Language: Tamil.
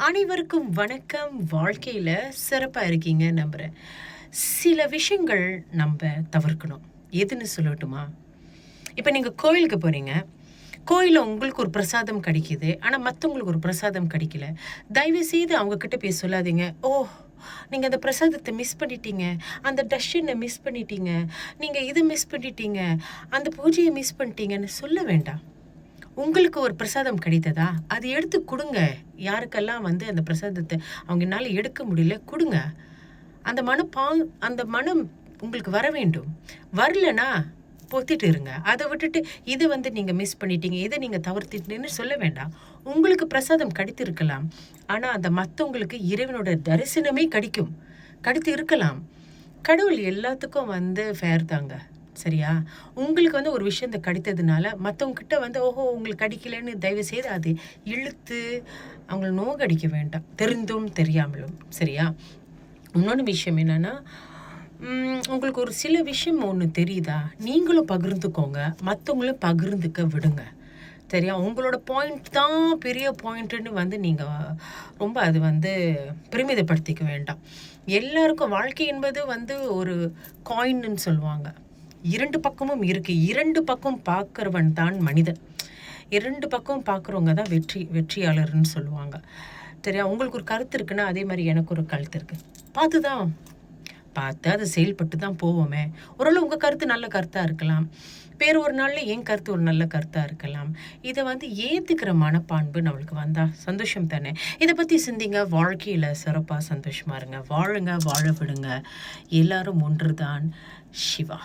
அனைவருக்கும் வணக்கம். வாழ்க்கையில சிறப்பா இருக்கீங்க நம்புறேன். சில விஷயங்கள் நம்ப தவிர்க்கணும். எதுன்னு சொல்லட்டுமா? இப்ப நீங்க கோயிலுக்கு போறீங்க. கோயில்ல உங்களுக்கு ஒரு பிரசாதம் கிடைக்குது. ஆனா மத்தவங்களுக்கு ஒரு பிரசாதம் கிடைக்கல. தயவு செய்து அவங்க கிட்ட போய் சொல்லாதீங்க. "ஓ! நீங்க அந்த பிரசாதத்த மிஸ் பண்ணிட்டீங்க. அந்த டஷன மிஸ் பண்ணிட்டீங்க. நீங்க இத மிஸ் பண்ணிட்டீங்க. அந்த பூஜைய மிஸ் பண்ணிட்டீங்கன்னு" சொல்ல வேண்டாம். உங்களுக்கு ஒரு பிரசாதம் கிடைத்ததா? அது எடுத்து குடுங்க. யாருக்கெல்லாம் அந்த பிரசாதத்த அவங்கனால எடுக்க முடியல, குடுங்க. அந்த மனம் உங்களுக்கு வர வேண்டும். வரலனா, பொத்திட்டு இருங்க. அத விட்டுட்டு, இத நீங்க மிஸ் பண்ணிட்டீங்க, இத நீங்க தவிர்த்துட்டீங்கன்னு சொல்ல வேண்டாம். உங்களுக்கு பிரசாதம் கிடைத்திருக்கலாம். ஆனா, அந்த மத்தவங்களுக்கு இறைவனோட தரிசனமே கிடைக்கும். கிடைத்து இருக்கலாம். கடவுள் எல்லாத்துக்கும் ஃபேர் தாங்க. சரியா? உங்களுக்கு ஒரு விஷயத்த கிடைத்ததுனால, மத்தவங்க கிட்ட ஓஹோ! உங்களுக்கு கிடைக்கலன்னு தயவு செய்து அது இழுத்து அவங்கள நோகடிக்க வேண்டாம். தெரிந்தும் தெரியாமலும். சரியா? இன்னொன்னு விஷயம் என்னன்னா, உங்களுக்கு ஒரு சில விஷயம் ஒண்ணு தெரியுதா? நீங்களும் பகிர்ந்துக்கோங்க. மத்தவங்களும் பகிர்ந்துக்க விடுங்க. சரியா? உங்களோட பாயிண்ட் தான் பெரிய பாயிண்ட்டுன்னு நீங்க ரொம்ப அது பெருமிதப்படுத்திக்க வேண்டாம். எல்லாருக்கும் வாழ்க்கை என்பது ஒரு காயின்னு சொல்லுவாங்க. 2 பக்கமும் இருக்கு. 2 பக்கம் பார்க்கிறவன் தான் மனிதன். 2 பக்கம் பார்க்குறவங்க தான் வெற்றியாளர்ன்னு சொல்லுவாங்க. சரியா? உங்களுக்கு ஒரு கருத்து இருக்குன்னா, அதே மாரி எனக்கு ஒரு கருத்து இருக்கு. பார்த்து அது செயல்பட்டு தான் போவோமே. ஒருவேள உங்க கருத்து நல்ல கருத்தா இருக்கலாம். வேற ஒரு நாள்ல என் கருத்து ஒரு நல்ல கருத்தா இருக்கலாம். இத ஏத்துக்கிற மனப்பான்பு நம்மளுக்கு வந்தா சந்தோஷம் தானே! இத பத்தி சிந்திங்க. வாழ்க்கையில சிறப்பா சந்தோஷமா இருங்க. வாழுங்க, வாழ விடுங்க. எல்லாரும் ஒன்றுதான். சிவா.